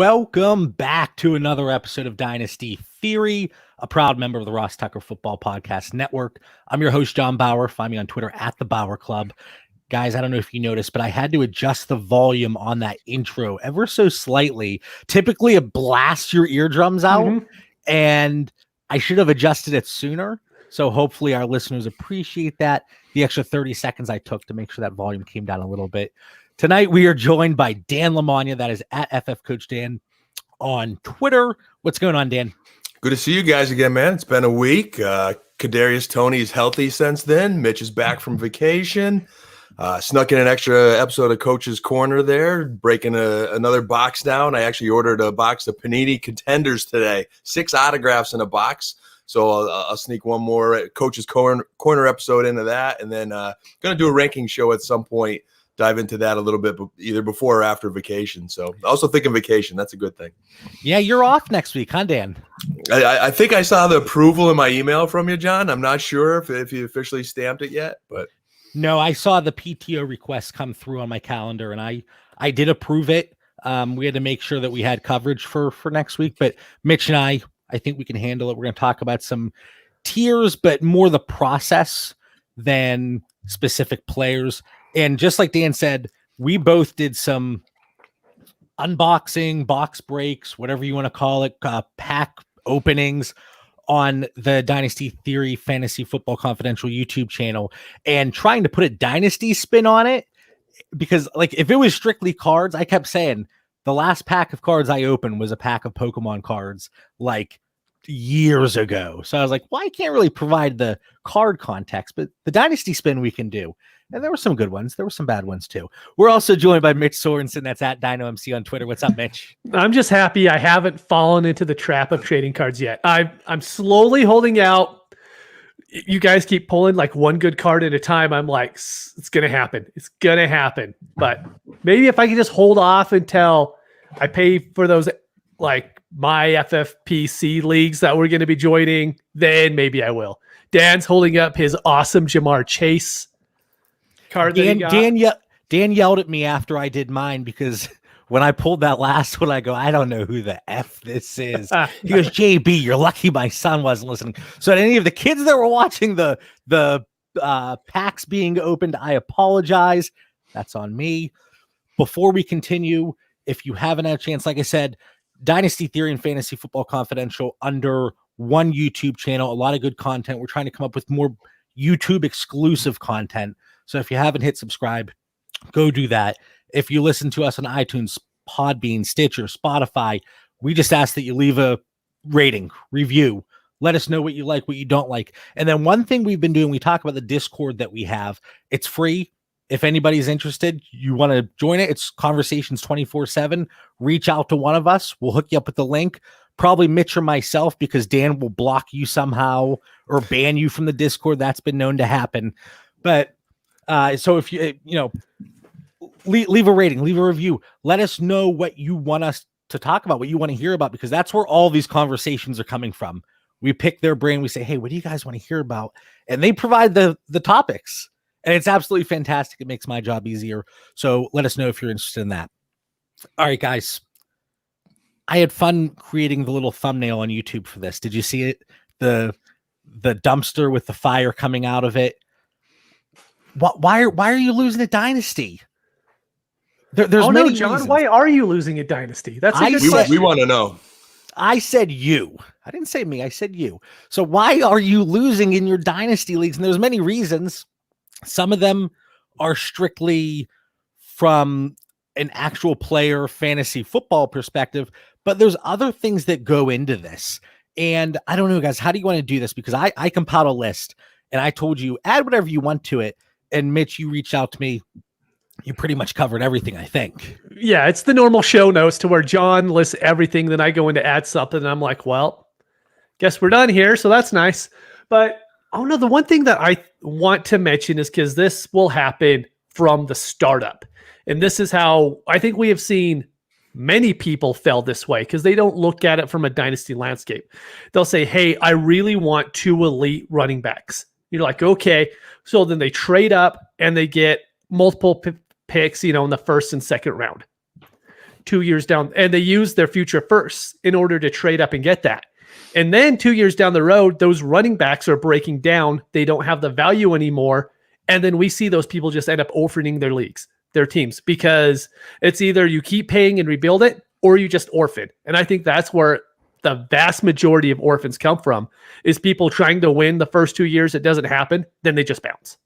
Welcome back to another episode of Dynasty Theory, a proud member of the Ross Tucker Football Podcast Network. I'm your host, John Bauer. Find me on Twitter at The Bauer Club. Guys, I don't know if you noticed, but I had to adjust the volume on that intro ever so slightly. Typically, it blasts your eardrums out, and I should have adjusted it sooner. So hopefully our listeners appreciate that, the extra 30 seconds I took to make sure that volume came down a little bit. Tonight, we are joined by Dan Lamagna. That is at FF Coach Dan on Twitter. What's going on, Dan? Good to see you guys again, man. It's been a week. Kadarius Toney is healthy since then. Mitch is back from vacation. Snuck in an extra episode of Coach's Corner there, breaking another box down. I actually ordered a box of Panini Contenders today. 6 autographs in a box. So I'll sneak one more Coach's Corner episode into that. And then going to do a ranking show at some point. Dive into that a little bit, either before or after vacation. So also thinking vacation. That's a good thing. Yeah, you're off next week, huh, Dan? I think I saw the approval in my email from you, John. I'm not sure if you officially stamped it yet, but no, I saw the PTO request come through on my calendar, and I did approve it. We had to make sure that we had coverage for next week, but Mitch and I think we can handle it. We're going to talk about some tiers, but more the process than specific players. And just like Dan said, we both did some unboxing, box breaks, whatever you want to call it, pack openings on the Dynasty Theory Fantasy Football Confidential YouTube channel, and trying to put a dynasty spin on it. Because like if it was strictly cards, I kept saying the last pack of cards I opened was a pack of Pokemon cards like years ago. So I was like, well, I can't really provide the card context, but the dynasty spin we can do. And there were some good ones. There were some bad ones too. We're also joined by Mitch Sorensen. That's at DynoMC on Twitter. What's up, Mitch? I'm just happy I haven't fallen into the trap of trading cards yet. I'm slowly holding out. You guys keep pulling like one good card at a time. I'm like, it's going to happen. It's going to happen. But maybe if I can just hold off until I pay for those, like my FFPC leagues that we're going to be joining, then maybe I will. Dan's holding up his awesome Jamar Chase card. Dan yelled at me after I did mine because when I pulled that last one, I go, I don't know who the F this is. He goes, JB, you're lucky my son wasn't listening. So any of the kids that were watching the packs being opened, I apologize. That's on me. Before we continue, if you haven't had a chance, like I said, Dynasty Theory and Fantasy Football Confidential under one YouTube channel, a lot of good content. We're trying to come up with more YouTube exclusive content. So if you haven't hit subscribe, go do that. If you listen to us on iTunes, Podbean, Stitcher, Spotify, we just ask that you leave a rating, review. Let us know what you like, what you don't like. And then one thing we've been doing, we talk about the Discord that we have. It's free. If anybody's interested, you want to join it, it's conversations 24/7. Reach out to one of us. We'll hook you up with the link. Probably Mitch or myself, because Dan will block you somehow or ban you from the Discord. That's been known to happen. But so if you leave a rating, leave a review, let us know what you want us to talk about, what you want to hear about, because that's where all these conversations are coming from. We pick their brain. We say, hey, what do you guys want to hear about? And they provide the topics. And it's absolutely fantastic. It makes my job easier. So let us know if you're interested in that. All right, guys. I had fun creating the little thumbnail on YouTube for this. Did you see it? The dumpster with the fire coming out of it. Why are you losing a dynasty? There's many John. reasons. Why are you losing a dynasty? That's a good we question. want to know. I said you. I didn't say me. I said you. So why are you losing in your dynasty leagues? And there's many reasons. Some of them are strictly from an actual player fantasy football perspective, but there's other things that go into this. And I don't know, guys, how do you want to do this? Because I compiled a list and I told you, add whatever you want to it. And Mitch, you reached out to me. You pretty much covered everything, I think. Yeah, it's the normal show notes to where John lists everything. Then I go in to add something and I'm like, well, guess we're done here. So that's nice. But oh no, the one thing that I want to mention is because this will happen from the startup. And this is how I think we have seen many people fail this way, because they don't look at it from a dynasty landscape. They'll say, hey, I really want 2 elite running backs. You're like, okay. So then they trade up and they get multiple picks, in the first and second round. 2 years down, and they use their future first in order to trade up and get that. And then 2 years down the road, those running backs are breaking down. They don't have the value anymore. And then we see those people just end up orphaning their leagues, their teams, because it's either you keep paying and rebuild it or you just orphan. And I think that's where the vast majority of orphans come from, is people trying to win the first 2 years. It doesn't happen. Then they just bounce.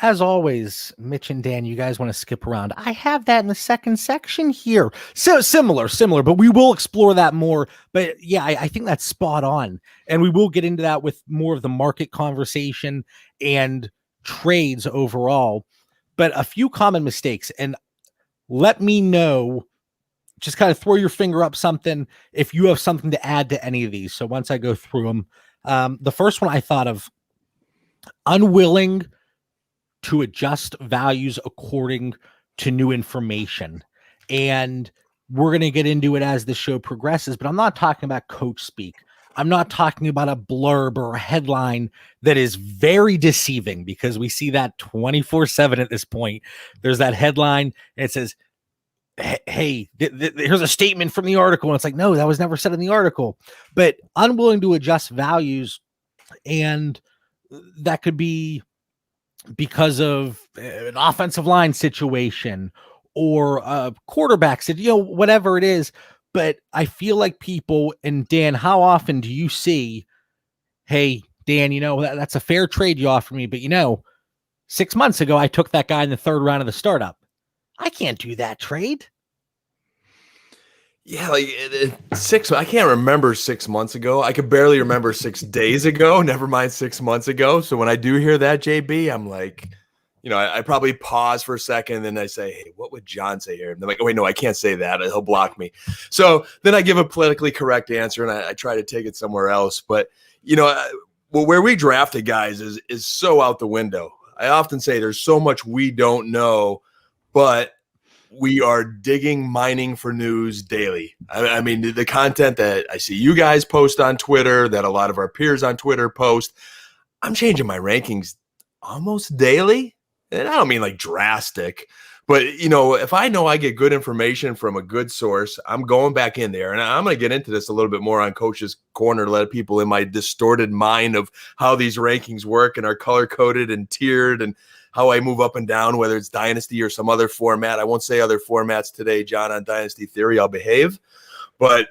As always, Mitch and Dan, you guys want to skip around. I have that in the second section here. So similar, but we will explore that more. But yeah, I think that's spot on. And we will get into that with more of the market conversation and trades overall. But a few common mistakes, and let me know, just kind of throw your finger up something if you have something to add to any of these. So once I go through them, the first one I thought of, unwilling to adjust values according to new information. And we're going to get into it as the show progresses, but I'm not talking about coach speak. I'm not talking about a blurb or a headline that is very deceiving, because we see that 24/7 at this point. There's that headline and it says, hey, here's a statement from the article. And it's like, no, that was never said in the article. But unwilling to adjust values, and that could be because of an offensive line situation or a quarterback, whatever it is. But I feel like people, and Dan, how often do you see, hey, Dan, that's a fair trade you offer me, but 6 months ago, I took that guy in the third round of the startup. I can't do that trade. Yeah, like I can't remember 6 months ago. I could barely remember 6 days ago, never mind 6 months ago. So when I do hear that, JB, I'm like, I probably pause for a second and then I say, hey, what would John say here? And they're like, oh, wait, no, I can't say that. He'll block me. So then I give a politically correct answer and I try to take it somewhere else. But, where we drafted guys is so out the window. I often say there's so much we don't know, but we are mining for news daily. I mean, the content that I see you guys post on Twitter, that a lot of our peers on Twitter post, I'm changing my rankings almost daily. And I don't mean like drastic, but if I know I get good information from a good source, I'm going back in there. And I'm going to get into this a little bit more on Coach's Corner to let people in my distorted mind of how these rankings work and are color coded and tiered and how I move up and down, whether it's Dynasty or some other format. I won't say other formats today, John, on Dynasty Theory. I'll behave. But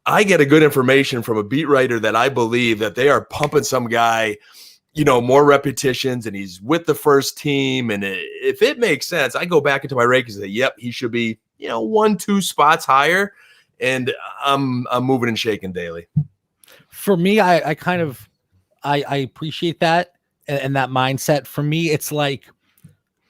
I get a good information from a beat writer that I believe that they are pumping some guy, more repetitions, and he's with the first team. And if it makes sense, I go back into my rankings and say, yep, he should be, 1-2 spots higher. And I'm moving and shaking daily. For me, I appreciate that. And that mindset. For me, it's like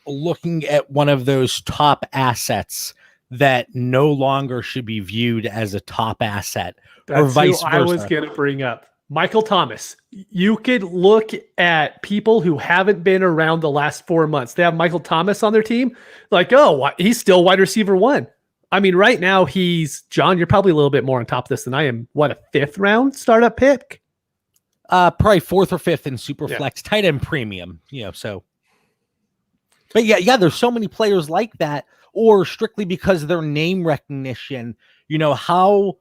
looking at one of those top assets that no longer should be viewed as a top asset, or vice versa. I was going to bring up Michael Thomas. You could look at people who haven't been around the last 4 months. They have Michael Thomas on their team. Like, oh, he's still wide receiver 1. I mean, right now John, you're probably a little bit more on top of this than I am. What, a 5th round startup pick? Probably 4th or 5th in Superflex, tight end premium, so. But yeah, there's so many players like that, or strictly because of their name recognition, how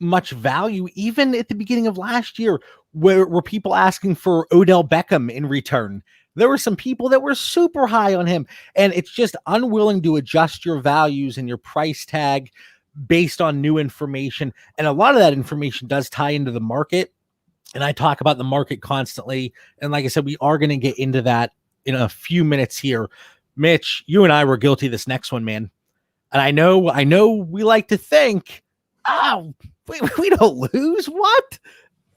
much value, even at the beginning of last year, were people asking for Odell Beckham in return. There were some people that were super high on him, and it's just unwilling to adjust your values and your price tag based on new information. And a lot of that information does tie into the market. And I talk about the market constantly. And like I said, we are going to get into that in a few minutes here. Mitch, you and I were guilty of this next one, man. And I know we like to think, we don't lose. What?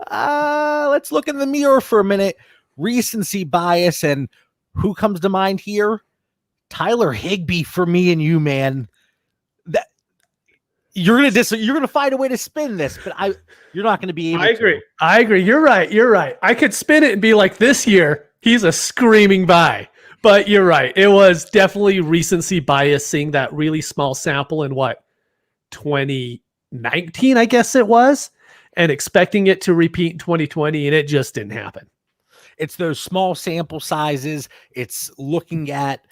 Let's look in the mirror for a minute. Recency bias. And who comes to mind here? Tyler Higbee for me and you, man. You're gonna find a way to spin this, but you're not gonna be able to. I agree. You're right. I could spin it and be like, this year he's a screaming buy. But you're right. It was definitely recency bias, seeing that really small sample in 2019, I guess it was, and expecting it to repeat in 2020, and it just didn't happen. It's those small sample sizes. It's looking at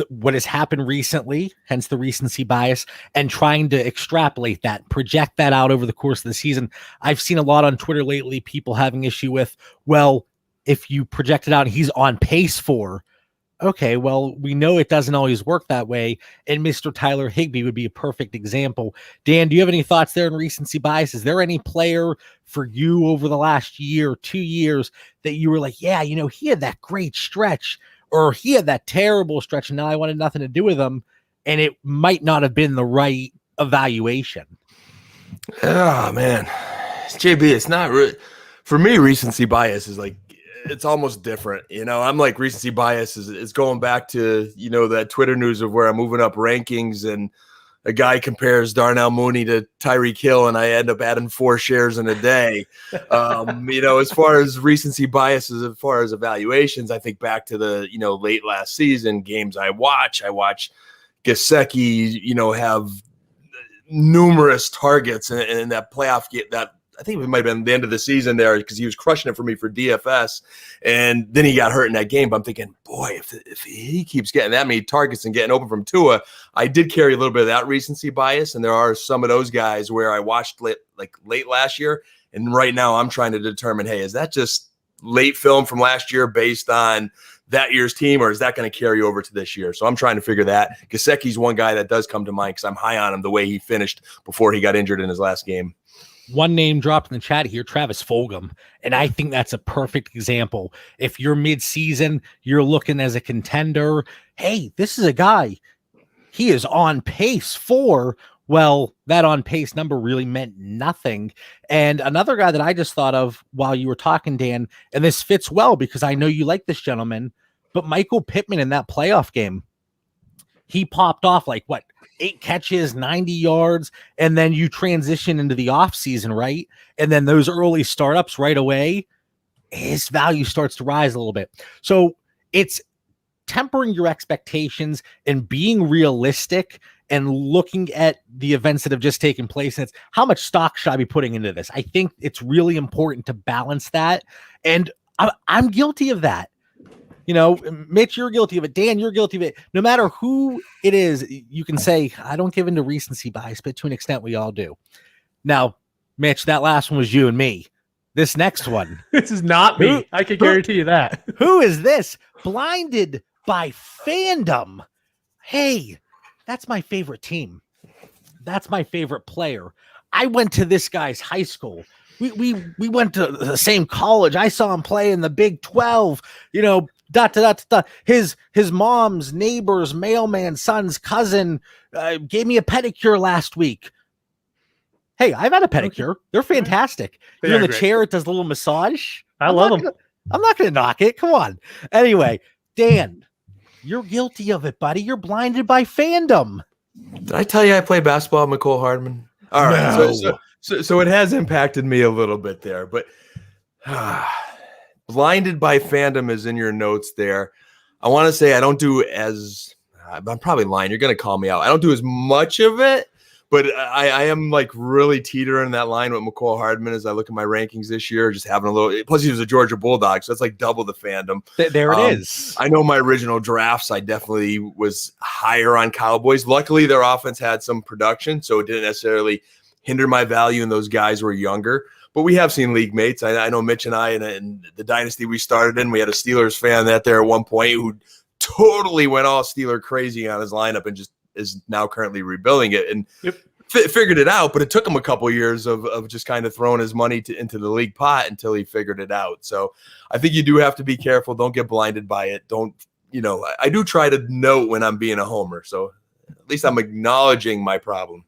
what has happened recently, hence the recency bias, and trying to extrapolate that, project that out over the course of the season. I've seen a lot on Twitter lately, people having issue with, well, if you project it out and he's on pace for, okay, well, we know it doesn't always work that way. And Mr. Tyler Higbee would be a perfect example. Dan, do you have any thoughts there in recency bias? Is there any player for you over the last year, 2 years that you were like, yeah, he had that great stretch, or he had that terrible stretch, and now I wanted nothing to do with him, and it might not have been the right evaluation? Oh, man. JB, it's not really, for me, recency bias is like, it's almost different. I'm like, recency bias is going back to, that Twitter news of where I'm moving up rankings and a guy compares Darnell Mooney to Tyreek Hill, and I end up adding 4 shares in a day. As far as recency biases, as far as evaluations, I think back to the, late last season games I watch Gesicki, have numerous targets in that playoff game, that I think it might have been the end of the season there, because he was crushing it for me for DFS, and then he got hurt in that game. But I'm thinking, boy, if he keeps getting that many targets and getting open from Tua, I did carry a little bit of that recency bias, and there are some of those guys where I watched late last year, and right now I'm trying to determine, hey, is that just late film from last year based on that year's team, or is that going to carry over to this year? So I'm trying to figure that. Gesicki's one guy that does come to mind because I'm high on him the way he finished before he got injured in his last game. One name dropped in the chat here, Travis Fulgham. And I think that's a perfect example. If you're mid-season, you're looking as a contender, hey, this is a guy, he is on pace for, well, that on pace number really meant nothing. And another guy that I just thought of while you were talking, Dan, and this fits well because I know you like this gentleman, but Michael Pittman in that playoff game, he popped off 8 catches, 90 yards, and then you transition into the offseason, right? And then those early startups right away, his value starts to rise a little bit. So it's tempering your expectations and being realistic and looking at the events that have just taken place. And it's how much stock should I be putting into this? I think it's really important to balance that. And I'm guilty of that. Mitch, you're guilty of it. Dan, you're guilty of it. No matter who it is, you can say, I don't give into recency bias, but to an extent, we all do. Now, Mitch, that last one was you and me. This next one. This is not me. I can guarantee you that. Who is this? Blinded by fandom. Hey, that's my favorite team. That's my favorite player. I went to this guy's high school. We went to the same college. I saw him play in the Big 12, His mom's neighbor's mailman son's cousin gave me a pedicure last week. Hey, I've had a pedicure. Okay. They're fantastic. You're in the chair. It does a little massage. I love them. I'm not going to knock it. Come on. Anyway, Dan, you're guilty of it, buddy. You're blinded by fandom. Did I tell you I play basketball with McCole Hardman? All right. No. So it has impacted me a little bit there, but blinded by fandom is in your notes there. I want to say I don't do as – I'm probably lying. You're going to call me out. I don't do as much of it, but I am really teetering that line with McCole Hardman as I look at my rankings this year, just having a little – plus he was a Georgia Bulldog, so that's double the fandom. There it is. I know my original drafts, I definitely was higher on Cowboys. Luckily, their offense had some production, so it didn't necessarily – hinder my value, and those guys were younger. But we have seen league mates. I know Mitch and I, in the dynasty we started in, we had a Steelers fan that there at one point who totally went all Steeler crazy on his lineup and just is now currently rebuilding it and figured it out. But it took him a couple of years of just kind of throwing his money into the league pot until he figured it out. So I think you do have to be careful. Don't get blinded by it. I do try to note when I'm being a homer. So at least I'm acknowledging my problem.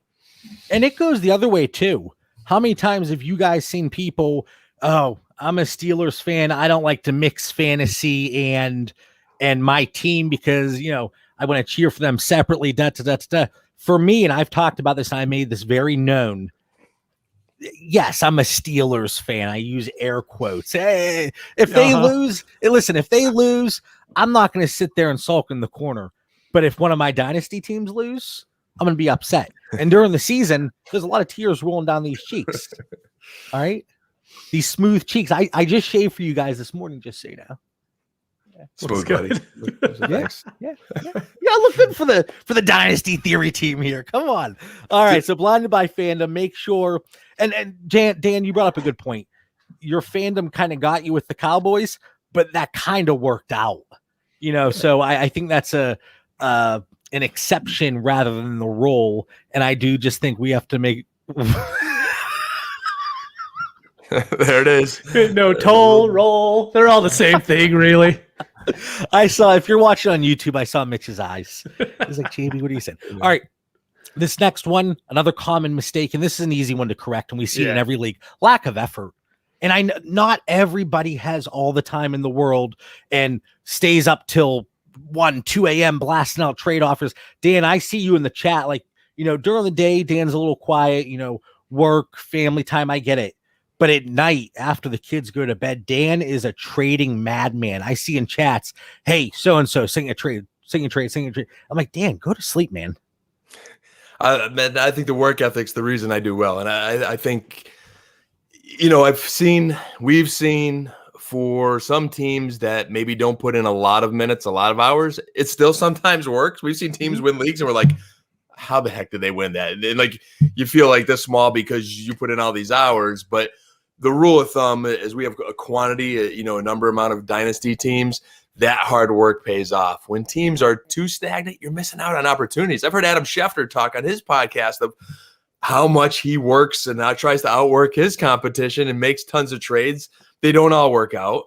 And it goes the other way too. How many times have you guys seen people, oh, I'm a Steelers fan, I don't like to mix fantasy and my team because, I want to cheer for them separately, For me, and I've talked about this, and I made this very known. Yes, I'm a Steelers fan. I use air quotes. Hey, if they lose, listen, if they lose, I'm not going to sit there and sulk in the corner. But if one of my dynasty teams lose, I'm going to be upset. And during the season, there's a lot of tears rolling down these cheeks. All right? These smooth cheeks. I just shaved for you guys this morning, just so you know. Smooth, buddy. Thanks. Yeah, look good for the Dynasty Theory team here. Come on. All right, so blinded by fandom. Make sure, and Dan, you brought up a good point. Your fandom kind of got you with the Cowboys, but that kind of worked out, So I think that's an exception rather than the rule, and I do just think we have to make. There it is. No, toll, roll. They're all the same thing, really. I saw, if you're watching on YouTube, I saw Mitch's eyes. He's like, JB, what are you saying? All right. This next one, another common mistake, and this is an easy one to correct, and we see it in every league, lack of effort. And I know not everybody has all the time in the world and stays up till 1, 2 a.m. blasting out trade offers. Dan, I see you in the chat. Like, during the day, Dan's a little quiet, work, family time. I get it. But at night, after the kids go to bed, Dan is a trading madman. I see in chats, hey, so-and-so, sing a trade. I'm like, Dan, go to sleep, man. Man, I think the work ethic's the reason I do well. And I think, we've seen for some teams that maybe don't put in a lot of minutes, a lot of hours, it still sometimes works. We've seen teams win leagues and we're like, how the heck did they win that? And like, you feel like this small because you put in all these hours, but the rule of thumb is we have a quantity, a number amount of dynasty teams. That hard work pays off. When teams are too stagnant, you're missing out on opportunities. I've heard Adam Schefter talk on his podcast of how much he works and now tries to outwork his competition and makes tons of trades. They don't all work out,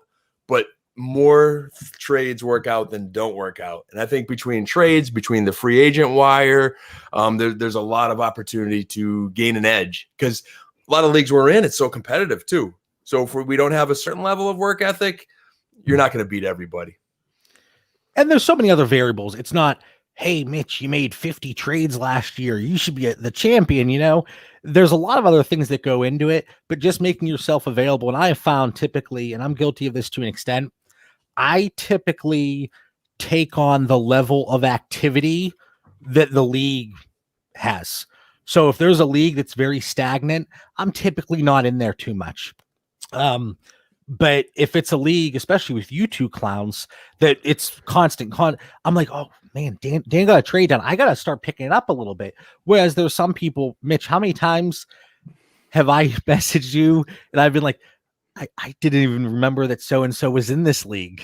but more trades work out than don't work out. And I think between trades, between the free agent wire, there's a lot of opportunity to gain an edge because a lot of leagues we're in, it's so competitive too. So if we don't have a certain level of work ethic, you're not going to beat everybody. And there's so many other variables. It's not, hey, Mitch, you made 50 trades last year. You should be the champion, There's a lot of other things that go into it, but just making yourself available. And I have found typically, and I'm guilty of this to an extent, I typically take on the level of activity that the league has. So if there's a league that's very stagnant, I'm typically not in there too much. But if it's a league, especially with you two clowns, that it's constant, I'm like, oh man, Dan got a trade done. I got to start picking it up a little bit. Whereas there's some people, Mitch, how many times have I messaged you and I've been like, I didn't even remember that so-and-so was in this league.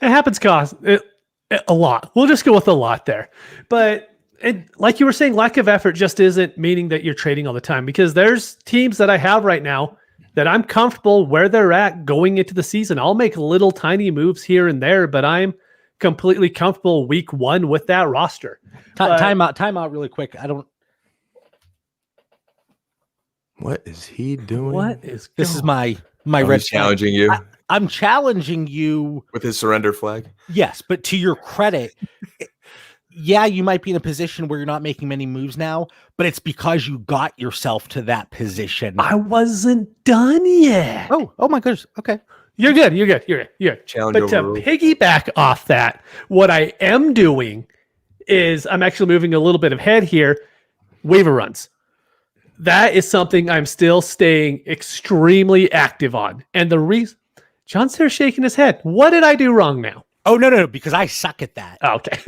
It happens a lot. We'll just go with a lot there. But and like you were saying, lack of effort just isn't meaning that you're trading all the time, because there's teams that I have right now that I'm comfortable where they're at going into the season. I'll make little tiny moves here and there, but I'm completely comfortable week 1 with that roster. Time out really quick. What is he doing? This is my red challenging you. I'm challenging you with his surrender flag. Yes, but to your credit, yeah, you might be in a position where you're not making many moves now, but it's because you got yourself to that position. I wasn't done yet. Oh my goodness. Okay. You're good. Challenge but to piggyback off that, what I am doing is I'm actually moving a little bit ahead here. Waiver runs. That is something I'm still staying extremely active on. And the reason John's there shaking his head. What did I do wrong now? Oh, no, because I suck at that. Oh, okay.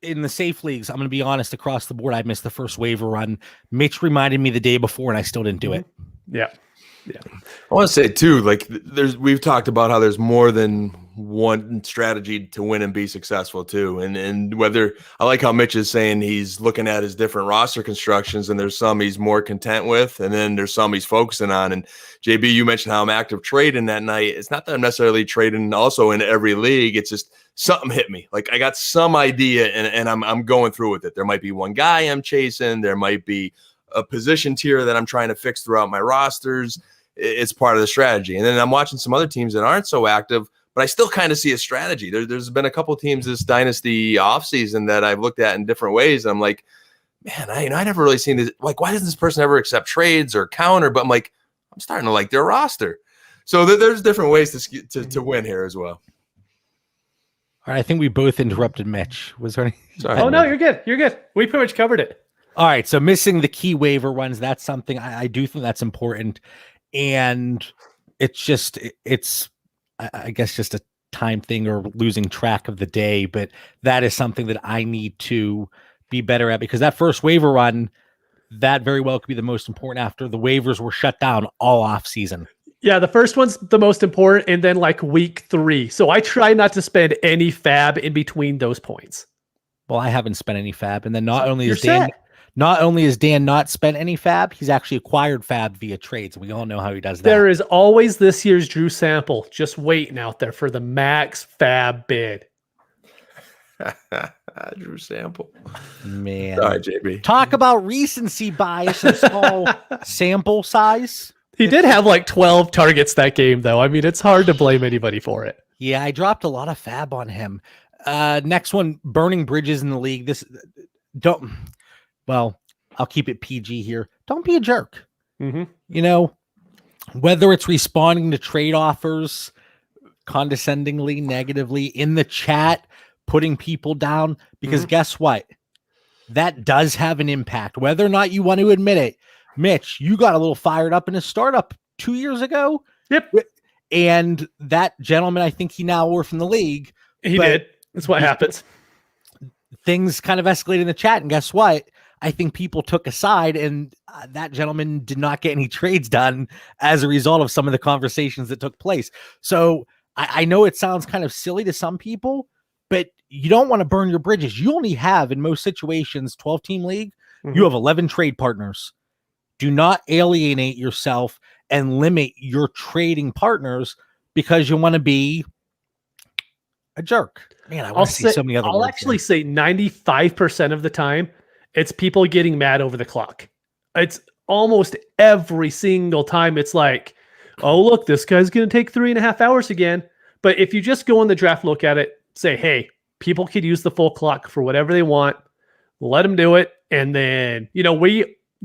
In the safe leagues, I'm going to be honest, across the board, I missed the first waiver run. Mitch reminded me the day before and I still didn't do it. Yeah. I want to say too, like we've talked about how there's more than one strategy to win and be successful too. And whether I like how Mitch is saying he's looking at his different roster constructions and there's some he's more content with, and then there's some he's focusing on. And JB, you mentioned how I'm active trading that night. It's not that I'm necessarily trading also in every league. It's just something hit me. Like I got some idea and I'm going through with it. There might be one guy I'm chasing. There might be a position tier that I'm trying to fix throughout my rosters. It's part of the strategy. And then I'm watching some other teams that aren't so active, but I still kind of see a strategy. There's been a couple of teams this Dynasty offseason that I've looked at in different ways. And I'm like, man, I never really seen this. Like, why doesn't this person ever accept trades or counter? But I'm like, I'm starting to like their roster. So there's different ways to win here as well. All right, I think we both interrupted Mitch. Was there any? Sorry. Oh, no, you're good. We pretty much covered it. All right, so missing the key waiver runs, that's something I do think that's important. And it's I guess just a time thing or losing track of the day, but that is something that I need to be better at, because that first waiver run, that very well could be the most important after the waivers were shut down all off season. Yeah, the first one's the most important, and then like week 3. So I try not to spend any fab in between those points. Well, I haven't spent any fab, and then not only You're is Dan set. not only has Dan not spent any fab, he's actually acquired fab via trades. We all know how he does that. There is always this year's Drew sample just waiting out there for the max fab bid. Drew sample. Man. All right, JB. Talk about recency bias and small sample size. He did have like 12 targets that game, though. I mean, it's hard to blame anybody for it. Yeah, I dropped a lot of fab on him. Next one, burning bridges in the league. I'll keep it PG here. Don't be a jerk. Mm-hmm. You know, whether it's responding to trade offers condescendingly, negatively in the chat, putting people down, because guess what? That does have an impact, whether or not you want to admit it. Mitch, you got a little fired up in a startup 2 years ago. Yep. And that gentleman, I think he now works in the league. He did. That's what happens. Things kind of escalated in the chat. And guess what? I think people took a side, and that gentleman did not get any trades done as a result of some of the conversations that took place. So I know it sounds kind of silly to some people, but you don't want to burn your bridges. You only have, in most situations, 12-team league, you have 11 trade partners. Do not alienate yourself and limit your trading partners because you want to be a jerk. Man, I want to see so many other I'll words actually say 95% of the time, it's people getting mad over the clock. It's almost every single time. It's like, oh, look, this guy's going to take 3.5 hours again. But if you just go in the draft, look at it, say, hey, people could use the full clock for whatever they want. Let them do it. And then,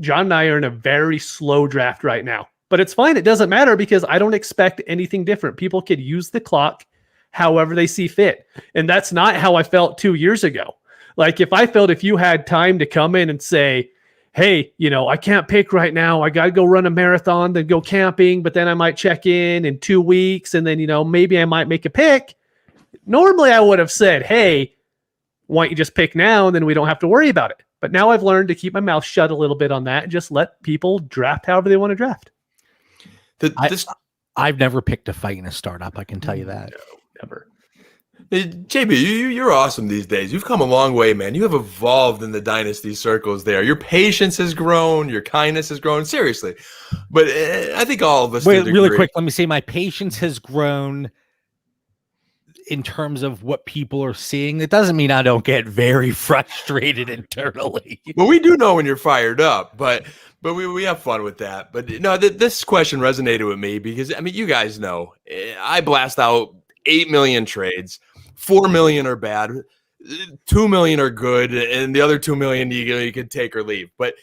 John and I are in a very slow draft right now, but it's fine. It doesn't matter because I don't expect anything different. People could use the clock however they see fit. And that's not how I felt 2 years ago. Like if you had time to come in and say, hey, I can't pick right now. I got to go run a marathon, then go camping, but then I might check in 2 weeks. And then, maybe I might make a pick. Normally I would have said, hey, why don't you just pick now? And then we don't have to worry about it. But now I've learned to keep my mouth shut a little bit on that and just let people draft however they want to draft. I've never picked a fight in a startup. I can tell you that. No, never. JB, you're awesome these days. You've come a long way, man. You have evolved in the dynasty circles there. Your patience has grown. Your kindness has grown. Seriously. But I think all of us. Wait, really quick. Let me say my patience has grown in terms of what people are seeing. It doesn't mean I don't get very frustrated internally. Well, we do know when you're fired up, but we have fun with that. But no, this question resonated with me because, you guys know, I blast out 8 million trades. 4 million are bad, 2 million are good, and the other 2 million you could take or leave. But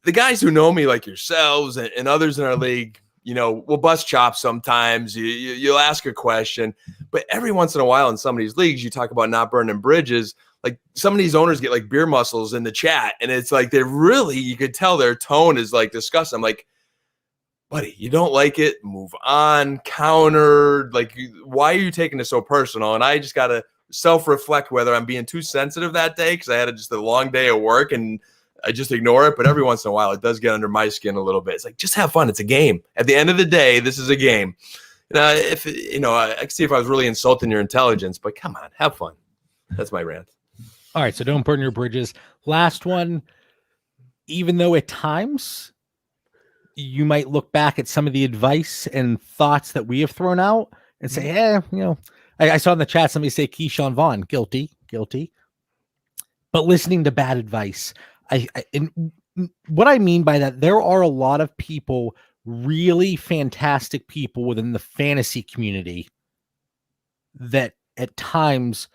the guys who know me, like yourselves and others in our league, we'll bust chops sometimes. You'll ask a question, but every once in a while in some of these leagues, you talk about not burning bridges. Like some of these owners get like beer muscles in the chat, and it's like you could tell their tone is like disgusting. I'm like, buddy, you don't like it, move on, counter. Like, why are you taking this so personal? And I just got to self-reflect whether I'm being too sensitive that day because I had just a long day of work and I just ignore it. But every once in a while, it does get under my skin a little bit. It's like, just have fun. It's a game. At the end of the day, this is a game. I can see if I was really insulting your intelligence, but come on, have fun. That's my rant. All right, so don't burn your bridges. Last one, even though at times you might look back at some of the advice and thoughts that we have thrown out and say, I saw in the chat somebody say Keyshawn Vaughn, guilty. But listening to bad advice, and what I mean by that, there are a lot of people, really fantastic people within the fantasy community that at times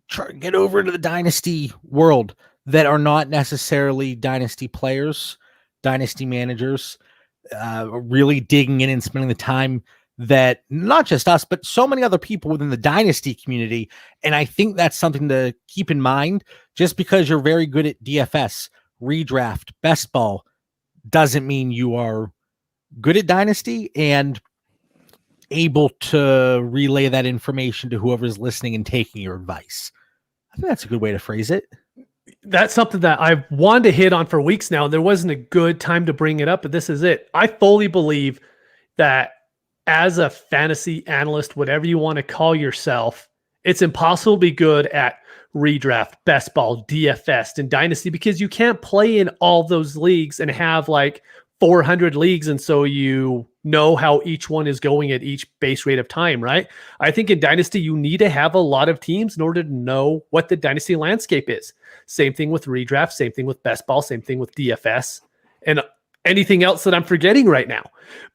try to get over to the dynasty world that are not necessarily dynasty players, dynasty managers, really digging in and spending the time that not just us, but so many other people within the dynasty community. And I think that's something to keep in mind. Just because you're very good at DFS, redraft, best ball, doesn't mean you are good at dynasty. And able to relay that information to whoever's listening and taking your advice. I think that's a good way to phrase it. That's something that I've wanted to hit on for weeks now. There wasn't a good time to bring it up, but this is it. I fully believe that as a fantasy analyst, whatever you want to call yourself, it's impossible to be good at redraft, best ball, DFS, and dynasty, because you can't play in all those leagues and have like 400 leagues. And so you know how each one is going at each base rate of time, right? I think in dynasty, you need to have a lot of teams in order to know what the dynasty landscape is. Same thing with redraft, same thing with best ball, same thing with DFS, and anything else that I'm forgetting right now.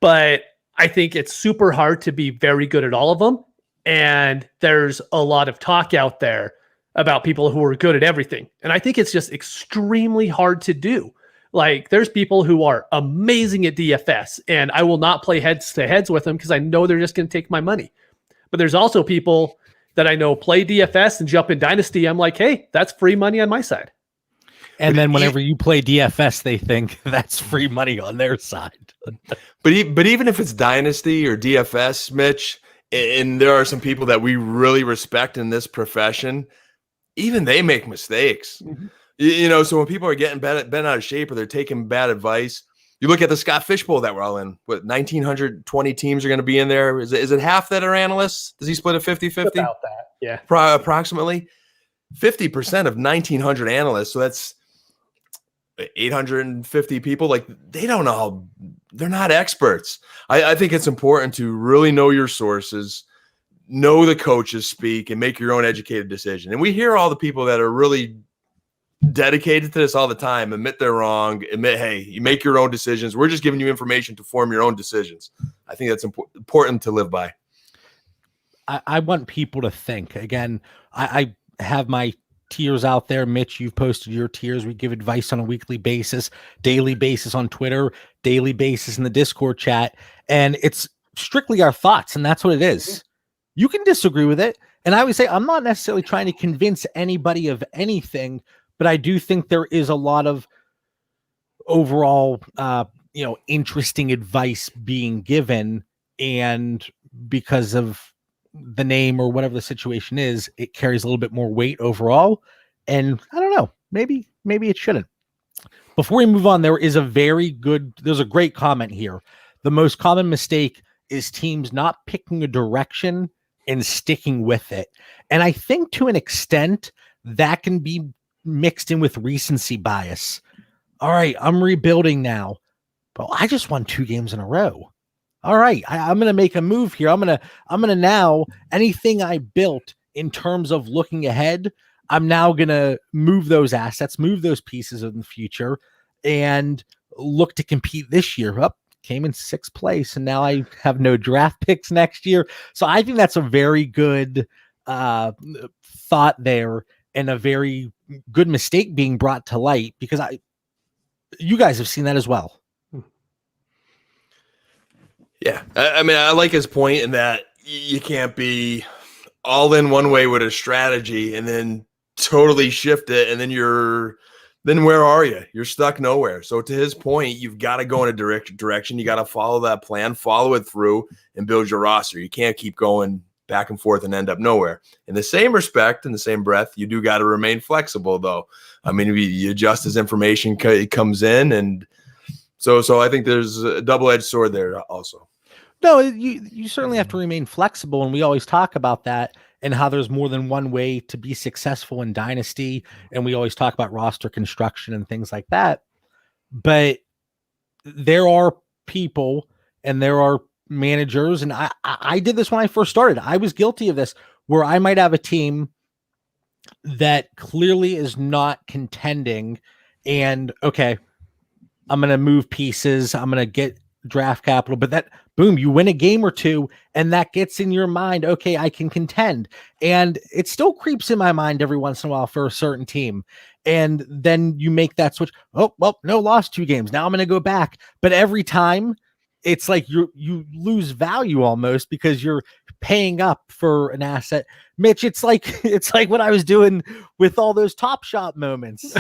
But I think it's super hard to be very good at all of them. And there's a lot of talk out there about people who are good at everything. And I think it's just extremely hard to do. Like, there's people who are amazing at DFS, and I will not play heads to heads with them because I know they're just going to take my money. But there's also people that I know play DFS and jump in dynasty. I'm like, hey, that's free money on my side. And then whenever you play DFS, they think that's free money on their side. But even if it's dynasty or DFS, Mitch, and there are some people that we really respect in this profession, even they make mistakes. Mm-hmm. You know, so when people are getting bent out of shape or they're taking bad advice, you look at the Scott Fishbowl that we're all in. What, 1,920 teams are going to be in there? Is it half that are analysts? Does he split it 50-50? About that, yeah. Approximately 50% of 1,900 analysts. So that's 850 people. Like, they don't know how, they're not experts. I think it's important to really know your sources, know the coaches speak, and make your own educated decision. And we hear all the people that are really dedicated to this all the time admit they're wrong, admit, hey, you make your own decisions. We're just giving you information to form your own decisions. I think that's important to live by. I want people to think. Again, I have my tiers out there. Mitch, you've posted your tiers. We give advice on a weekly basis, daily basis on Twitter, daily basis in the Discord chat. And it's strictly our thoughts, and that's what it is. You can disagree with it. And I would say I'm not necessarily trying to convince anybody of anything, but I do think there is a lot of overall, interesting advice being given. And because of the name or whatever the situation is, it carries a little bit more weight overall. And I don't know, maybe it shouldn't. Before we move on, there's a great comment here. The most common mistake is teams not picking a direction and sticking with it. And I think to an extent that can be mixed in with recency bias. All right, I'm rebuilding now, but I just won 2 games in a row. All right, I'm going to make a move here. I'm going to now, anything I built in terms of looking ahead, I'm now going to move those assets, move those pieces in the future, and look to compete this year. Came in 6th place, and now I have no draft picks next year. So I think that's a very good thought there, and a very good mistake being brought to light, because you guys have seen that as well. Yeah. I mean, I like his point in that you can't be all in one way with a strategy and then totally shift it. And then where are you? You're stuck nowhere. So to his point, you've got to go in a direction. You got to follow that plan, follow it through, and build your roster. You can't keep going back and forth and end up nowhere. In the same respect, in the same breath, you do got to remain flexible, though. I mean, you adjust as information comes in, and so I think there's a double-edged sword there also. No, you certainly have to remain flexible, and we always talk about that and how there's more than one way to be successful in Dynasty, and we always talk about roster construction and things like that. But there are people and there are managers, and I did this when I first started. I was guilty of this, where I might have a team that clearly is not contending, and okay, I'm going to move pieces, I'm going to get draft capital, but that boom, you win a game or two, and that gets in your mind, okay, I can contend. And it still creeps in my mind every once in a while for a certain team. And then you make that switch. Oh, well, no, lost 2 games. Now I'm going to go back. But every time it's like you lose value almost because you're paying up for an asset. Mitch, it's like what I was doing with all those Top Shot moments.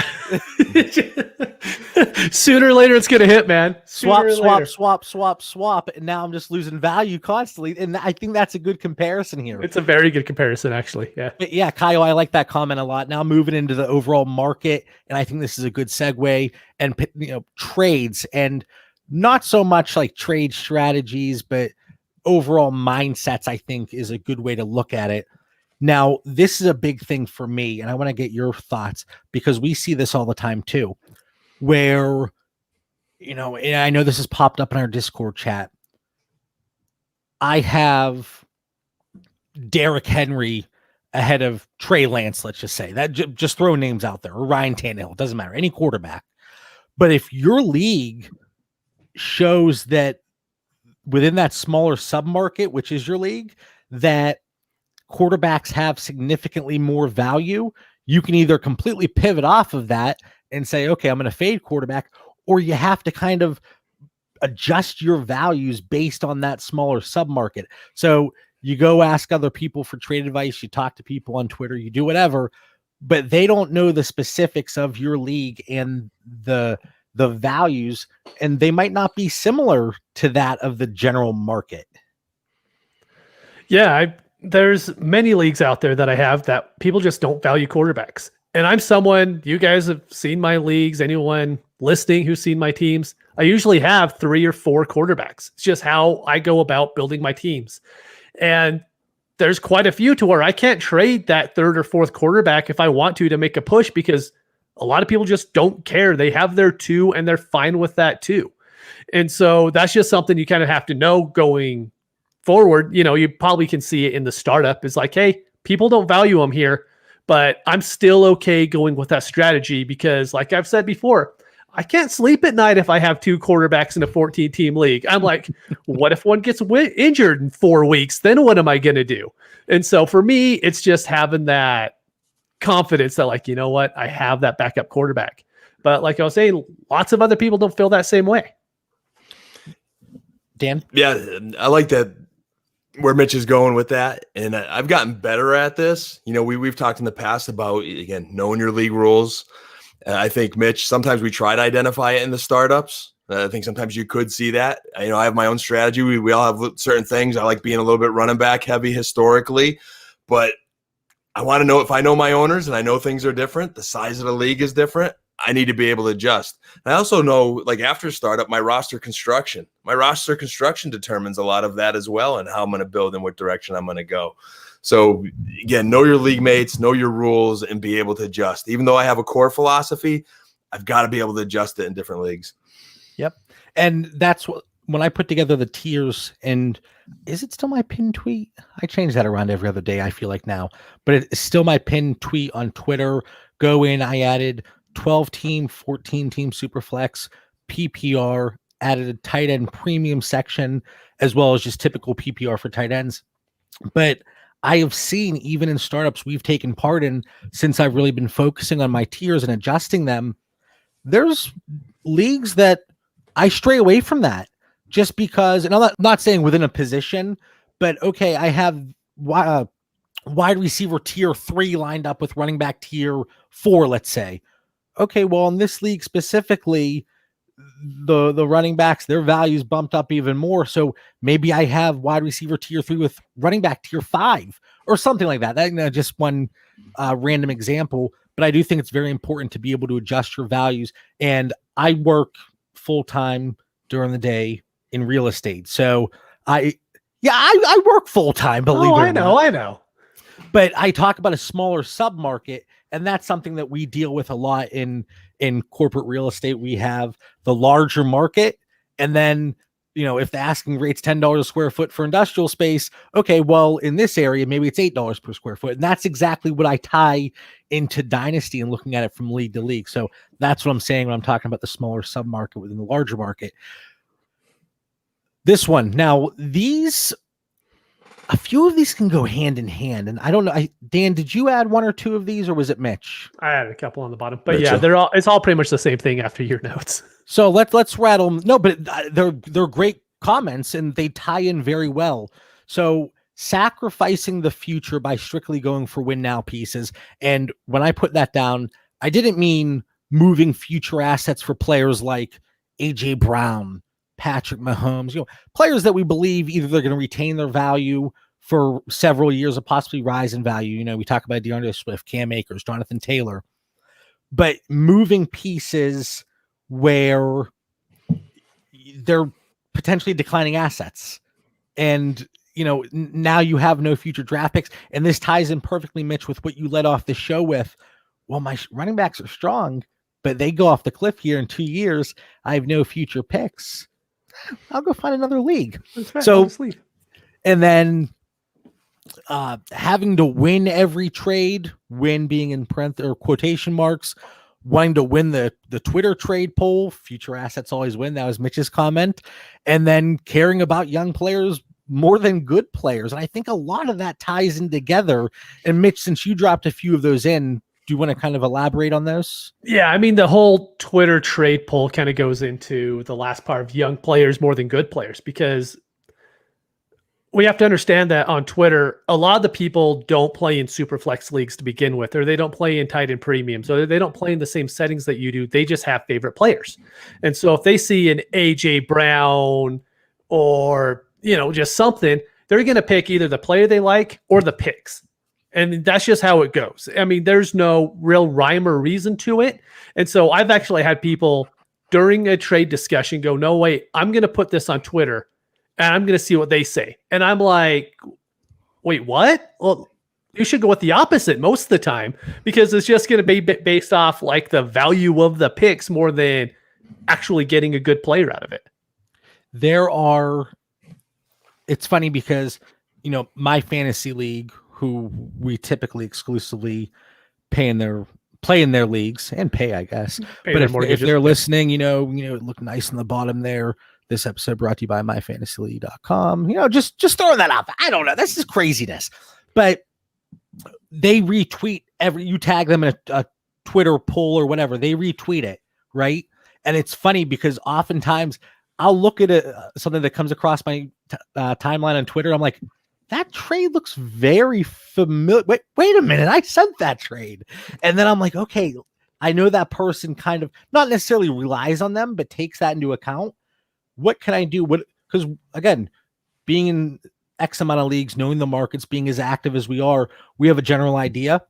Sooner or later it's gonna hit, man. Swap, and now I'm just losing value constantly. And I think that's a good comparison here. It's a very good comparison, actually. Yeah. But yeah, Kyle, I like that comment a lot. Now moving into the overall market, and I think this is a good segue, and trades, and not so much like trade strategies, but overall mindsets, I think, is a good way to look at it. Now, this is a big thing for me, and I want to get your thoughts because we see this all the time too, where, and I know this has popped up in our Discord chat. I have Derrick Henry ahead of Trey Lance, let's just say that, just throw names out there, or Ryan Tannehill, doesn't matter, any quarterback. But if your league shows that within that smaller submarket, which is your league, that quarterbacks have significantly more value, you can either completely pivot off of that and say, okay, I'm going to fade quarterback, or you have to kind of adjust your values based on that smaller submarket. So you go ask other people for trade advice, you talk to people on Twitter, you do whatever, but they don't know the specifics of your league and the values, and they might not be similar to that of the general market. Yeah, there's many leagues out there that I have that people just don't value quarterbacks. And I'm someone, you guys have seen my leagues, anyone listening who's seen my teams, I usually have 3 or 4 quarterbacks. It's just how I go about building my teams. And there's quite a few to where I can't trade that 3rd or 4th quarterback if I want to make a push, because a lot of people just don't care. They have their 2 and they're fine with that too. And so that's just something you kind of have to know going forward. You probably can see it in the startup. It's like, hey, people don't value them here, but I'm still okay going with that strategy because, like I've said before, I can't sleep at night if I have 2 quarterbacks in a 14-team league. I'm like, what if one gets injured in 4 weeks? Then what am I going to do? And so for me, it's just having that confidence that, like, you know what, I have that backup quarterback. But like I was saying, lots of other people don't feel that same way. Dan? Yeah, I like that where Mitch is going with that. And I've gotten better at this. We've talked in the past about, again, knowing your league rules. I think, Mitch, sometimes we try to identify it in the startups. I think sometimes you could see that. I have my own strategy. We all have certain things. I like being a little bit running back heavy historically, but I want to know, if I know my owners and I know things are different, the size of the league is different, I need to be able to adjust. And I also know, like, after startup, my roster construction determines a lot of that as well, and how I'm going to build and what direction I'm going to go. So again, know your league mates, know your rules, and be able to adjust. Even though I have a core philosophy, I've got to be able to adjust it in different leagues. Yep. And that's what, when I put together the tiers, and is it still my pinned tweet? I change that around every other day, I feel like now, but it's still my pinned tweet on Twitter. Go in, I added 12-team, 14-team Superflex, PPR, added a tight end premium section, as well as just typical PPR for tight ends. But I have seen, even in startups we've taken part in, since I've really been focusing on my tiers and adjusting them, there's leagues that I stray away from that just because, and I'm not saying within a position, but okay, I have wide receiver tier 3 lined up with running back tier 4, let's say. Okay, well, in this league specifically, the running backs, their values bumped up even more. So maybe I have wide receiver tier 3 with running back tier 5 or something like that. That just one random example, but I do think it's very important to be able to adjust your values. And I work full-time during the day in real estate. So I work full-time, believe it or not. I know. But I talk about a smaller sub-market, and that's something that we deal with a lot in corporate real estate. We have the larger market, and then, if the asking rate's $10 a square foot for industrial space, okay, well, in this area, maybe it's $8 per square foot. And that's exactly what I tie into Dynasty and looking at it from league to league. So that's what I'm saying when I'm talking about the smaller sub-market within the larger market. This one, now, a few of these can go hand in hand, and I don't know. Dan, did you add 1 or 2 of these, or was it Mitch? I added a couple on the bottom, but yeah, it's all pretty much the same thing after your notes. So let's rattle them. No, but they're great comments, and they tie in very well. So sacrificing the future by strictly going for win now pieces. And when I put that down, I didn't mean moving future assets for players like AJ Brown, Patrick Mahomes, players that we believe either they're going to retain their value for several years or possibly rise in value. We talk about DeAndre Swift, Cam Akers, Jonathan Taylor, but moving pieces where they're potentially declining assets. And, now you have no future draft picks. And this ties in perfectly, Mitch, with what you led off the show with. Well, my running backs are strong, but they go off the cliff here in 2 years. I have no future picks. I'll go find another league. That's right, so, honestly. And then having to win every trade, win being in parentheses or quotation marks, wanting to win the Twitter trade poll, future assets always win. That was Mitch's comment. And then caring about young players more than good players. And I think a lot of that ties in together. And Mitch, since you dropped a few of those in, do you want to kind of elaborate on those? Yeah, I mean, the whole Twitter trade poll kind of goes into the last part of young players more than good players, because we have to understand that on Twitter, a lot of the people don't play in super flex leagues to begin with, or they don't play in tight end premium. So they don't play in the same settings that you do. They just have favorite players. And so if they see an AJ Brown or, just something, they're going to pick either the player they like or the picks. And that's just how it goes. I mean, there's no real rhyme or reason to it. And so I've actually had people during a trade discussion go, no, wait, I'm going to put this on Twitter and I'm going to see what they say. And I'm like, wait, what? Well, you should go with the opposite most of the time, because it's just going to be based off like the value of the picks more than actually getting a good player out of it. It's funny because, my fantasy league, who we typically exclusively play in their leagues and pay, I guess. But if they're listening, it look nice on the bottom there. This episode brought to you by myfantasyleague.com. Just throwing that out. I don't know. This is craziness. But they retweet you tag them in a Twitter poll or whatever. They retweet it, right? And it's funny because oftentimes I'll look at something that comes across my timeline on Twitter. I'm like, that trade looks very familiar. Wait a minute. I sent that trade. And then I'm like, okay, I know that person kind of not necessarily relies on them, but takes that into account. What can I do? Because again, being in X amount of leagues, knowing the markets, being as active as we are, we have a general idea.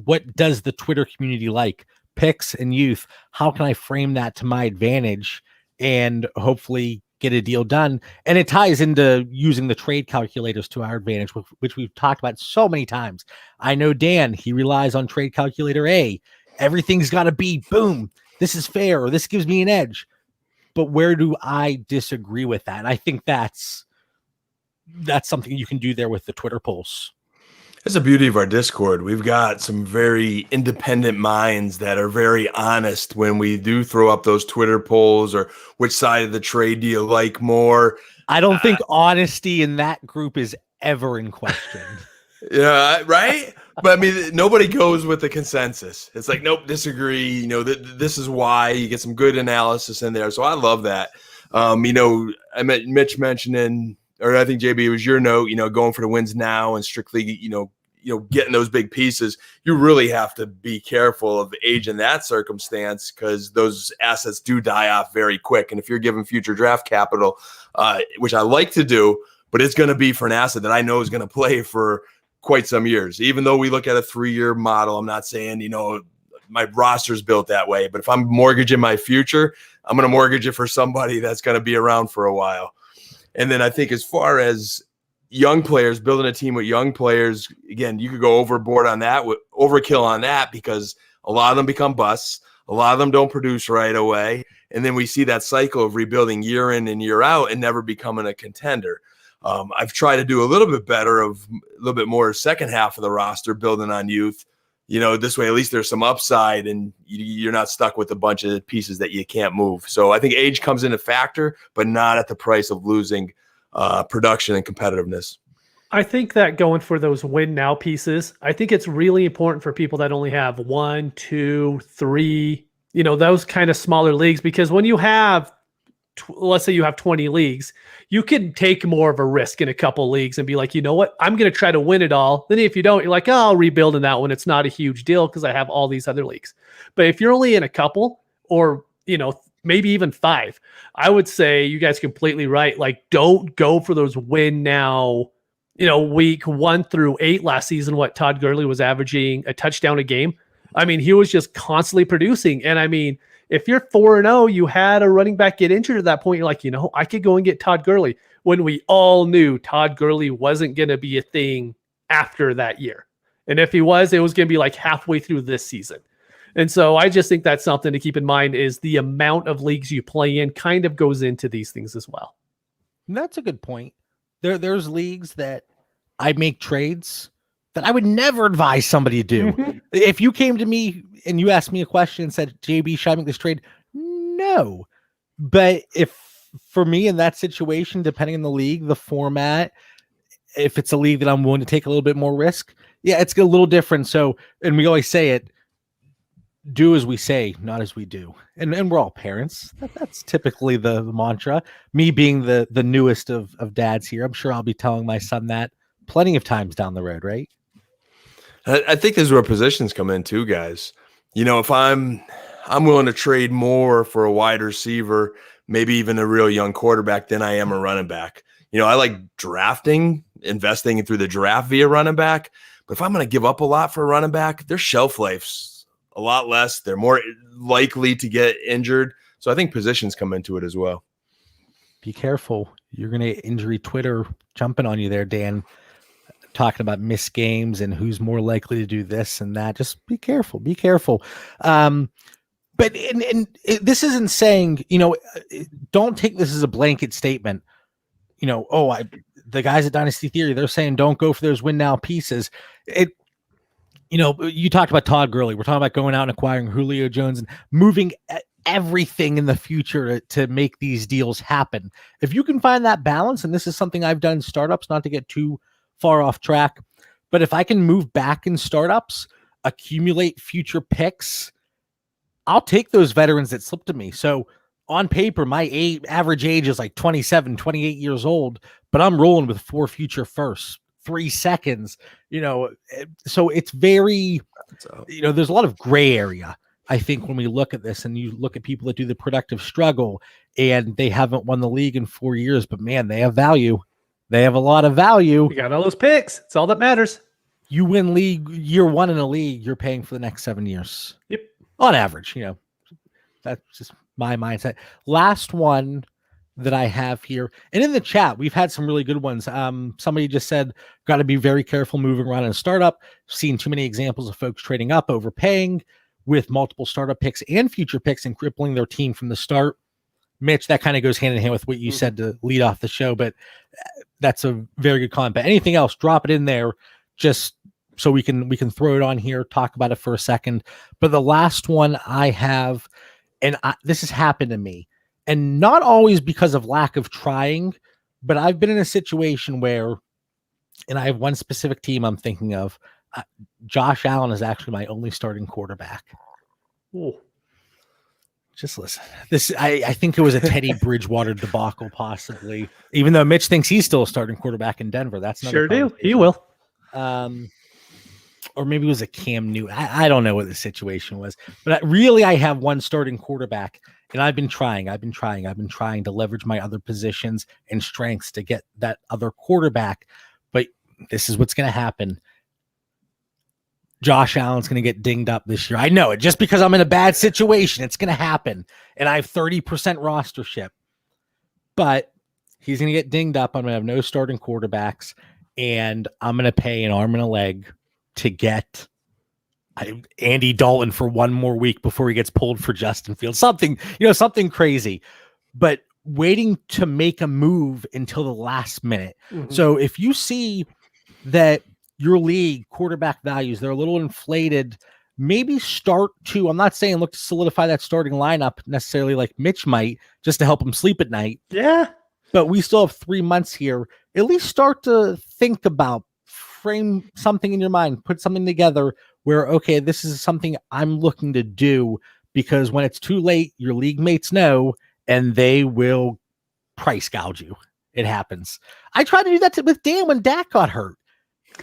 What does the Twitter community like? Picks and youth. How can I frame that to my advantage and hopefully get a deal done? And it ties into using the trade calculators to our advantage, which we've talked about so many times. I know Dan, he relies on trade calculator A. Everything's got to be boom. This is fair, or this gives me an edge. But where do I disagree with that? And I think that's something you can do there with the Twitter polls. That's the beauty of our Discord. We've got some very independent minds that are very honest when we do throw up those Twitter polls, or which side of the trade do you like more. I don't think honesty in that group is ever in question. Yeah, right? But I mean, nobody goes with the consensus. It's like, nope, disagree. This is why. You get some good analysis in there. So I love that. I met Mitch mentioning, or I think JB, it was your note, going for the wins now and strictly, getting those big pieces. You really have to be careful of age in that circumstance, because those assets do die off very quick. And if you're given future draft capital, which I like to do, but it's going to be for an asset that I know is going to play for quite some years. Even though we look at a 3-year model, I'm not saying, my roster's built that way, but if I'm mortgaging my future, I'm going to mortgage it for somebody that's going to be around for a while. And then I think as far as young players, building a team with young players, again, you could go overboard on that, overkill on that, because a lot of them become busts. A lot of them don't produce right away. And then we see that cycle of rebuilding year in and year out and never becoming a contender. I've tried to do a little bit better, a little bit more second half of the roster, building on youth. This way, at least there's some upside and you're not stuck with a bunch of pieces that you can't move. So I think age comes in a factor, but not at the price of losing production and competitiveness. I think that going for those win now pieces, I think it's really important for people that only have 1, 2, 3, those kind of smaller leagues, because when you have let's say you have 20 leagues, you can take more of a risk in a couple leagues and be like, you know what, I'm going to try to win it all. Then if you don't, you're like, oh, I'll rebuild in that one. It's not a huge deal because I have all these other leagues. But if you're only in a couple or, maybe even 5, I would say you guys completely right. Like, don't go for those win now, week 1 through 8 last season, what Todd Gurley was averaging a touchdown a game. I mean, he was just constantly producing. And I mean, if you're 4-0, you had a running back get injured at that point. You're like, I could go and get Todd Gurley, when we all knew Todd Gurley wasn't going to be a thing after that year. And if he was, it was going to be like halfway through this season. And so I just think that's something to keep in mind, is the amount of leagues you play in kind of goes into these things as well. And that's a good point. There's leagues that I make trades that I would never advise somebody to do. Mm-hmm. If you came to me and you asked me a question and said, JB, should I make this trade? No. But if for me in that situation, depending on the league, the format, if it's a league that I'm willing to take a little bit more risk, yeah, it's a little different. So, and we always say it, do as we say, not as we do. And we're all parents. That's typically the mantra. Me being the newest of dads here, I'm sure I'll be telling my son that plenty of times down the road, right? I think this is where positions come in too, guys. If I'm willing to trade more for a wide receiver, maybe even a real young quarterback, than I am a running back. I like drafting, investing through the draft via running back. But if I'm going to give up a lot for a running back, their shelf life's a lot less. They're more likely to get injured. So I think positions come into it as well. Be careful. You're going to get injury Twitter jumping on you there, Dan, talking about missed games and who's more likely to do this and that. Just be careful. Be careful. But this isn't saying, don't take this as a blanket statement. The guys at Dynasty Theory, they're saying don't go for those win now pieces. You talked about Todd Gurley. We're talking about going out and acquiring Julio Jones and moving everything in the future to make these deals happen. If you can find that balance, and this is something I've done in startups, not to get too far off track, but if I can move back in startups, accumulate future picks, I'll take those veterans that slip to me. So on paper, my average age is like 27, 28 years old, but I'm rolling with 4 future firsts. 3 seconds, so it's very, there's a lot of gray area. I think when we look at this and you look at people that do the productive struggle and they haven't won the league in 4 years, but man, they have value. They have a lot of value. You got all those picks. It's all that matters. You win league year 1 in a league, you're paying for the next 7 years. Yep. On average, that's just my mindset. Last one that I have here, and in the chat, we've had some really good ones. Somebody just said, got to be very careful moving around in a startup. Seen too many examples of folks trading up, overpaying with multiple startup picks and future picks and crippling their team from the start. Mitch, that kind of goes hand in hand with what you said to lead off the show, but that's a very good comment. But anything else, drop it in there just so we can throw it on here, talk about it for a second. But the last one I have, and this has happened to me, and not always because of lack of trying, but I've been in a situation where, and I have one specific team I'm thinking of, Josh Allen is actually my only starting quarterback. Ooh. Just listen. This, I think it was a Teddy Bridgewater debacle, possibly. Even though Mitch thinks he's still a starting quarterback in Denver, that's not sure do. He will. Or maybe it was a Cam Newton. I don't know what the situation was, but I have one starting quarterback, and I've been trying to leverage my other positions and strengths to get that other quarterback. But this is what's going to happen. Josh Allen's going to get dinged up this year. I know it. Just because I'm in a bad situation, it's going to happen. And I have 30% rostership. But he's going to get dinged up. I'm going to have no starting quarterbacks. And I'm going to pay an arm and a leg to get Andy Dalton for one more week before he gets pulled for Justin Fields. Something crazy. But waiting to make a move until the last minute. Mm-hmm. So if you see that your league quarterback values, they're a little inflated, maybe start to, I'm not saying look to solidify that starting lineup necessarily like Mitch might, just to help him sleep at night. Yeah. But we still have 3 months here. At least start to think about, frame something in your mind, put something together where, okay, this is something I'm looking to do, because when it's too late, your league mates know, and they will price gouge you. It happens. I tried to do that with Dan when Dak got hurt.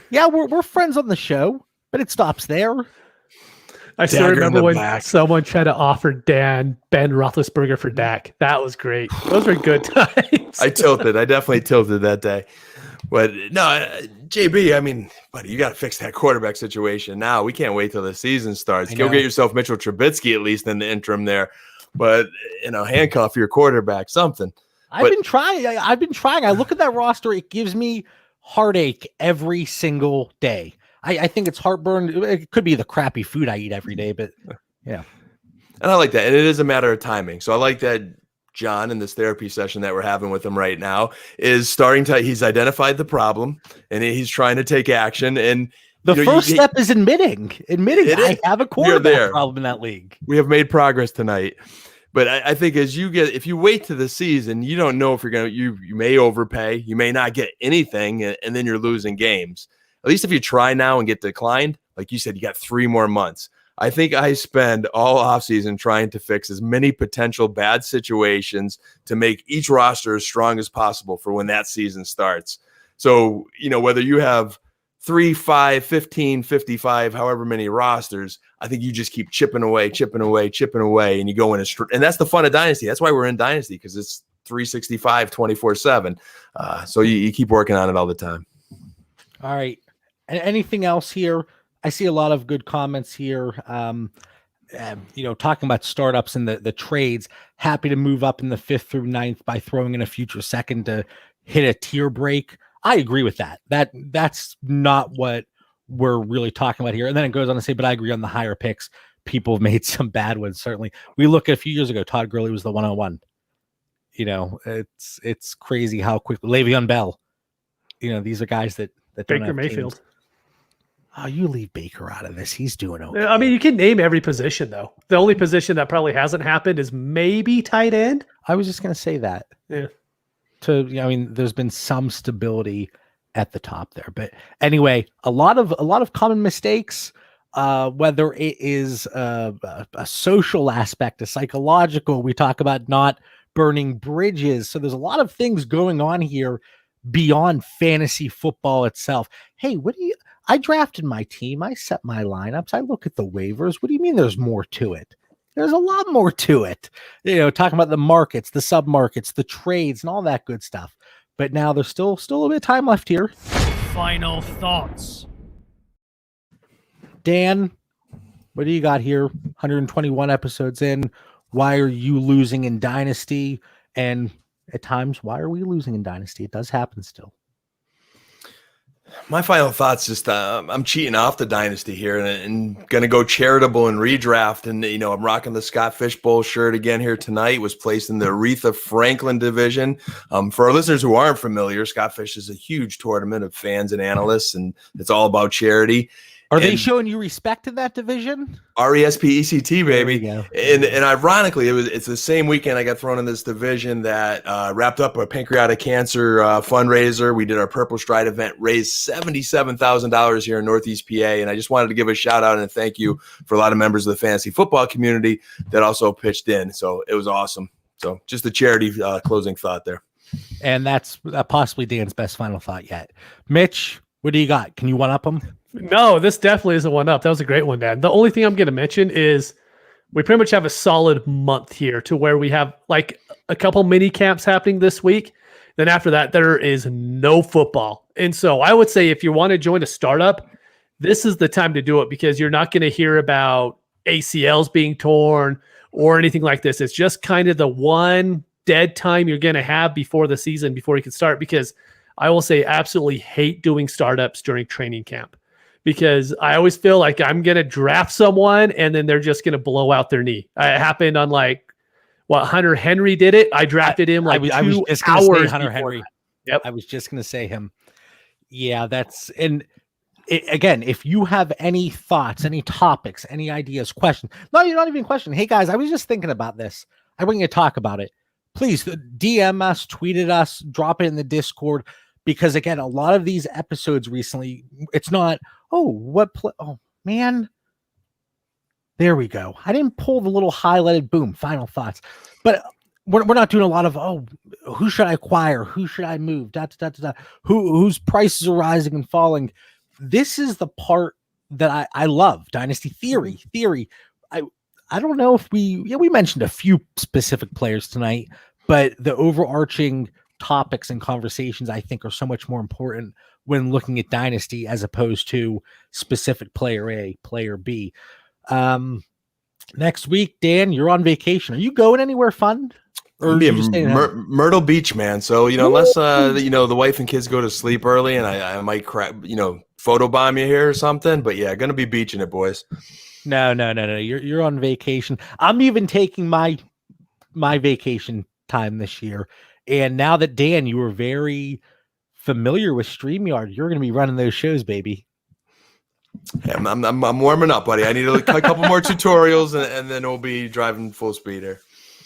Yeah, we're friends on the show, but it stops there. I still remember when someone tried to offer Dan Ben Roethlisberger for Dak. That was great. Those were good times. I tilted. I definitely tilted that day. But no, JB, I mean, buddy, you got to fix that quarterback situation now. We can't wait till the season starts. Go get yourself Mitchell Trubisky at least in the interim there. But, handcuff your quarterback, something. I've been trying. I look at that roster. It gives me heartache every single day. I think it's heartburn. It could be the crappy food I eat every day, but yeah. And I like that. And it is a matter of timing. So I like that John in this therapy session that we're having with him right now is he's identified the problem and he's trying to take action. And the first step is admitting I have a quarterback problem in that league. We have made progress tonight. But I think if you wait to the season, you don't know if you may overpay, you may not get anything, and then you're losing games. At least if you try now and get declined, like you said, you got 3 more months. I think I spend all offseason trying to fix as many potential bad situations to make each roster as strong as possible for when that season starts. So, whether you have 3, 5, 15, 55, however many rosters, I think you just keep chipping away, and you go in and that's the fun of Dynasty. That's why we're in Dynasty, because it's 365, 24/7. So you keep working on it all the time. All right. Anything else here? I see a lot of good comments here. Talking about startups and the trades. Happy to move up in the 5th through 9th by throwing in a future second to hit a tier break. I agree with that. That's not what we're really talking about here. And then it goes on to say, but I agree on the higher picks. People have made some bad ones. Certainly, we look at a few years ago. Todd Gurley was the 101. It's crazy how quickly Le'Veon Bell. These are guys that Baker Mayfield. Oh, you leave Baker out of this. He's doing okay. I mean, you can name every position, though. The only position that probably hasn't happened is maybe tight end. I was just going to say that. Yeah. There's been some stability at the top there. But anyway, a lot of common mistakes, whether it is a social aspect, a psychological. We talk about not burning bridges. So there's a lot of things going on here beyond fantasy football itself. Hey, I drafted my team. I set my lineups. I look at the waivers. What do you mean there's more to it? There's a lot more to it. Talking about the markets, the sub-markets, the trades, and all that good stuff. But now there's still a little bit of time left here. Final thoughts. Dan, what do you got here? 121 episodes in. Why are you losing in Dynasty? And at times, why are we losing in Dynasty? It does happen still. My final thoughts just I'm cheating off the Dynasty here and going to go charitable and redraft. And, I'm rocking the Scott Fishbowl shirt again here tonight. Was placed in the Aretha Franklin division. For our listeners who aren't familiar, Scott Fish is a huge tournament of fans and analysts, and it's all about charity. Are they showing you respect in that division? RESPECT, baby. And ironically, it's the same weekend I got thrown in this division that wrapped up a pancreatic cancer fundraiser. We did our Purple Stride event, raised $77,000 here in Northeast PA. And I just wanted to give a shout out and a thank you for a lot of members of the fantasy football community that also pitched in. So it was awesome. So just a charity closing thought there. And that's possibly Dan's best final thought yet. Mitch, what do you got? Can you one-up him? No, this definitely isn't one up. That was a great one, Dan. The only thing I'm going to mention is we pretty much have a solid month here to where we have like a couple mini camps happening this week. Then after that, there is no football. And so I would say if you want to join a startup, this is the time to do it because you're not going to hear about ACLs being torn or anything like this. It's just kind of the one dead time you're going to have before the season, before you can start, because I will say absolutely hate doing startups during training camp. Because I always feel like I'm going to draft someone and then they're just going to blow out their knee. It happened on Hunter Henry did it. I drafted him I was just 2 hours Hunter Henry. Yep. I was just going to say him. Yeah, again, if you have any thoughts, any topics, any ideas, questions, you're not even questioning. Hey guys, I was just thinking about this. I want you to talk about it. Please DM us, tweet at us, drop it in the Discord. Because again, a lot of these episodes recently, it's not, oh man, there we go. I didn't pull the little highlighted boom, final thoughts. But we're not doing a lot of, who should I acquire? Who should I move? Whose prices are rising and falling. This is the part that I love. Dynasty theory. I don't know if we mentioned a few specific players tonight, but the overarching topics and conversations I think are so much more important when looking at Dynasty as opposed to specific player A, player B. Next week, Dan, you're on vacation. Are you going anywhere fun? Or be Myrtle Beach, man. So, unless the wife and kids go to sleep early, and I might photobomb you here or something. But yeah, gonna be beaching it, boys. No. You're on vacation. I'm even taking my vacation time this year. And now that Dan, you were very familiar with StreamYard, you're gonna be running those shows, baby. Yeah, I'm warming up, buddy. I need a couple more tutorials, and then we'll be driving full speed here.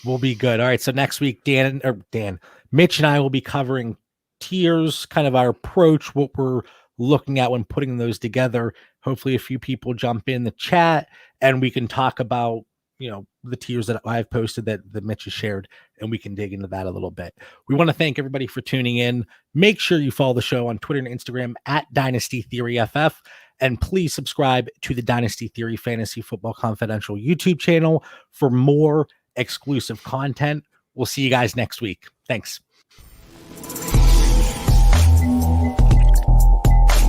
We'll be good. All right. So next week, Mitch and I will be covering tiers, kind of our approach, what we're looking at when putting those together. Hopefully a few people jump in the chat and we can talk about, the tiers that I've posted that Mitch has shared, and we can dig into that a little bit. We want to thank everybody for tuning in. Make sure you follow the show on Twitter and Instagram at Dynasty Theory FF. And please subscribe to the Dynasty Theory Fantasy Football Confidential YouTube channel for more exclusive content. We'll see you guys next week. Thanks.